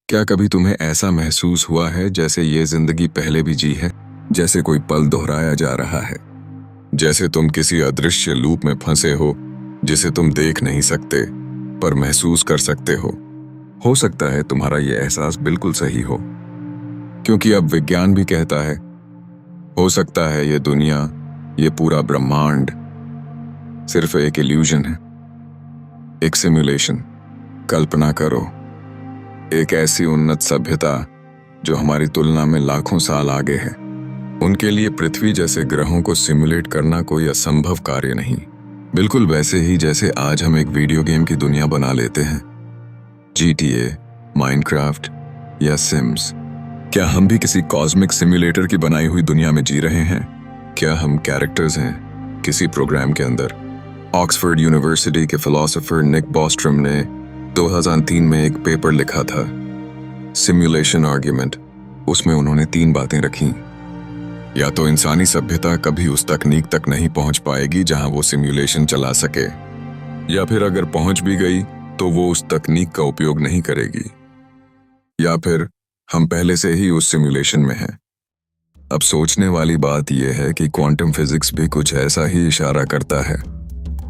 क्या कभी तुम्हें ऐसा महसूस हुआ है जैसे ये जिंदगी पहले भी जी है, जैसे कोई पल दोहराया जा रहा है, जैसे तुम किसी अदृश्य लूप में फंसे हो जिसे तुम देख नहीं सकते पर महसूस कर सकते हो सकता है तुम्हारा ये एहसास बिल्कुल सही हो, क्योंकि अब विज्ञान भी कहता है हो सकता है ये दुनिया, ये पूरा ब्रह्मांड सिर्फ एक इल्यूजन है, एक सिमुलेशन। कल्पना करो, एक ऐसी उन्नत सभ्यता जो हमारी तुलना में लाखों साल आगे है। उनके लिए पृथ्वी जैसे ग्रहों को सिमुलेट करना कोई असंभव कार्य नहीं, बिल्कुल वैसे ही जैसे आज हम एक वीडियो गेम की दुनिया बना लेते हैं, GTA, माइनक्राफ्ट या सिम्स। क्या हम भी किसी कॉस्मिक सिमुलेटर की बनाई हुई दुनिया में जी रहे हैं? क्या हम कैरेक्टर्स हैं किसी प्रोग्राम के अंदर? ऑक्सफोर्ड यूनिवर्सिटी के फिलोसोफर निक बॉस्ट्रम ने 2003 में एक पेपर लिखा था, सिमुलेशन आर्ग्यूमेंट। उसमें उन्होंने 3 बातें रखी। या तो इंसानी सभ्यता कभी उस तकनीक तक नहीं पहुंच पाएगी जहां वो सिमुलेशन चला सके, या फिर अगर पहुंच भी गई तो वो उस तकनीक का उपयोग नहीं करेगी, या फिर हम पहले से ही उस सिमुलेशन में हैं। अब सोचने वाली बात यह है कि क्वांटम फिजिक्स भी कुछ ऐसा ही इशारा करता है।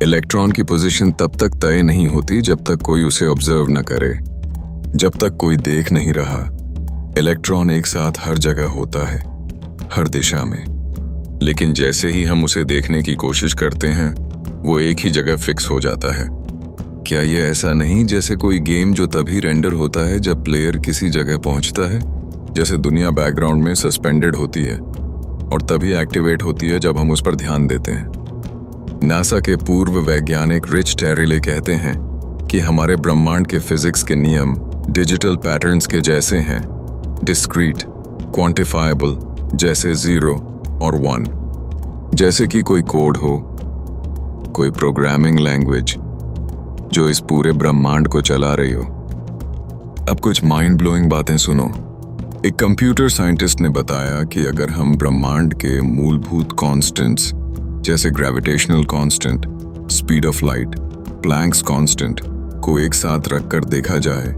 इलेक्ट्रॉन की पोजीशन तब तक तय नहीं होती जब तक कोई उसे ऑब्जर्व न करे, जब तक कोई देख नहीं रहा। इलेक्ट्रॉन एक साथ हर जगह होता है, हर दिशा में, लेकिन जैसे ही हम उसे देखने की कोशिश करते हैं वो एक ही जगह फिक्स हो जाता है। क्या ये ऐसा नहीं जैसे कोई गेम जो तभी रेंडर होता है जब प्लेयर किसी जगह पहुंचता है, जैसे दुनिया बैकग्राउंड में सस्पेंडेड होती है और तभी एक्टिवेट होती है जब हम उस पर ध्यान देते हैं। नासा के पूर्व वैज्ञानिक रिच टेरिले कहते हैं कि हमारे ब्रह्मांड के फिजिक्स के नियम डिजिटल पैटर्न्स के जैसे हैं, डिस्क्रीट, क्वांटिफाएबल, जैसे 0 और 1, जैसे कि कोई कोड हो, कोई प्रोग्रामिंग लैंग्वेज जो इस पूरे ब्रह्मांड को चला रही हो। अब कुछ माइंड ब्लोइंग बातें सुनो। एक कंप्यूटर साइंटिस्ट ने बताया कि अगर हम ब्रह्मांड के मूलभूत कांस्टेंट्स जैसे gravitational constant, speed of light, Planck's constant को एक साथ रखकर देखा जाए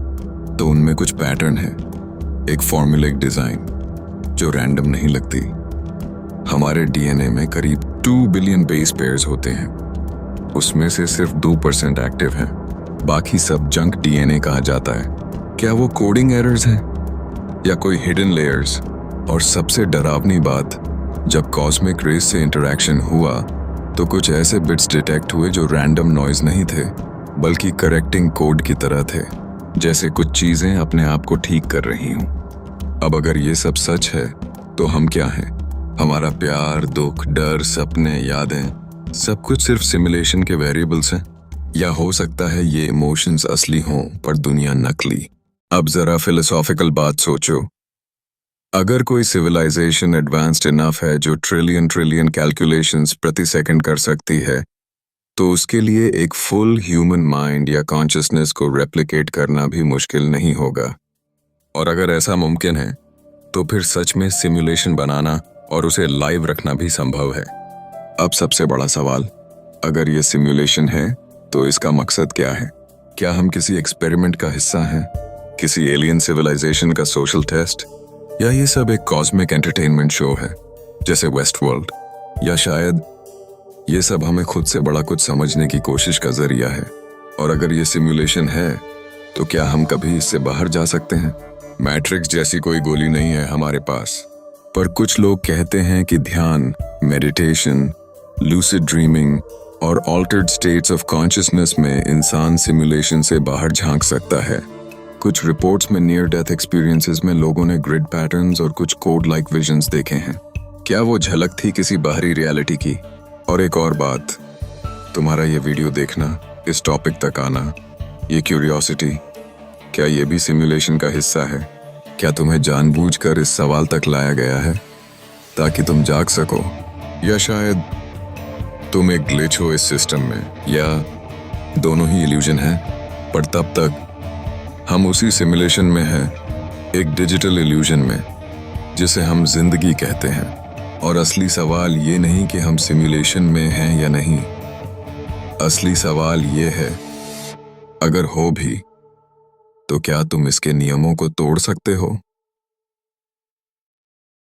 तो उनमें कुछ पैटर्न है, एक फॉर्मूलिक डिजाइन जो रैंडम नहीं लगती। हमारे डीएनए में करीब 2 बिलियन बेस पेयर्स होते हैं, उसमें से सिर्फ 2% एक्टिव हैं, बाकी सब जंक डीएनए कहा जाता है। क्या वो कोडिंग एरर्स हैं या कोई हिडन लेयर्स? और सबसे डरावनी बात, जब कॉस्मिक रेस से इंटरैक्शन हुआ तो कुछ ऐसे बिट्स डिटेक्ट हुए जो रैंडम नॉइज नहीं थे बल्कि करेक्टिंग कोड की तरह थे, जैसे कुछ चीजें अपने आप को ठीक कर रही हूं। अब अगर ये सब सच है तो हम क्या हैं? हमारा प्यार, दुख, डर, सपने, यादें सब कुछ सिर्फ सिमुलेशन के वेरिएबल्स हैं? या हो सकता है ये इमोशंस असली हों पर दुनिया नकली? अब जरा फिलोसॉफिकल बात सोचो। अगर कोई सिविलाइजेशन एडवांस्ड इनफ है जो ट्रिलियन कैलकुलेशंस प्रति सेकंड कर सकती है, तो उसके लिए एक फुल ह्यूमन माइंड या कॉन्शियसनेस को रेप्लिकेट करना भी मुश्किल नहीं होगा। और अगर ऐसा मुमकिन है तो फिर सच में सिमुलेशन बनाना और उसे लाइव रखना भी संभव है। अब सबसे बड़ा सवाल, अगर ये सिमुलेशन है तो इसका मकसद क्या है? क्या हम किसी एक्सपेरिमेंट का हिस्सा हैं, किसी एलियन सिविलाइजेशन का सोशल टेस्ट, या ये सब एक कॉस्मिक एंटरटेनमेंट शो है जैसे वेस्ट वर्ल्ड? या शायद ये सब हमें खुद से बड़ा कुछ समझने की कोशिश का जरिया है? और अगर ये सिमुलेशन है तो क्या हम कभी इससे बाहर जा सकते हैं? मैट्रिक्स जैसी कोई गोली नहीं है हमारे पास, पर कुछ लोग कहते हैं कि ध्यान, मेडिटेशन, लूसिड ड्रीमिंग और ऑल्टर्ड स्टेट्स ऑफ कॉन्शियसनेस में इंसान सिमुलेशन से बाहर झांक सकता है। कुछ रिपोर्ट्स में नियर डेथ एक्सपीरियंसेस में लोगों ने ग्रिड पैटर्न्स और कुछ कोड लाइक विजन्स देखे हैं। क्या वो झलक थी किसी बाहरी रियलिटी की? और एक और बात, तुम्हारा ये वीडियो देखना, इस टॉपिक तक आना, ये क्यूरियोसिटी, क्या ये भी सिमुलेशन का हिस्सा है? क्या तुम्हें जानबूझकर इस सवाल तक लाया गया है ताकि तुम जाग सको? या शायद तुम एक ग्लिच हो इस सिस्टम में, या दोनों ही इल्यूजन है? पर तब तक हम उसी सिमुलेशन में हैं, एक डिजिटल इल्यूजन में जिसे हम जिंदगी कहते हैं। और असली सवाल ये नहीं कि हम सिमुलेशन में हैं या नहीं, असली सवाल ये है, अगर हो भी तो क्या तुम इसके नियमों को तोड़ सकते हो?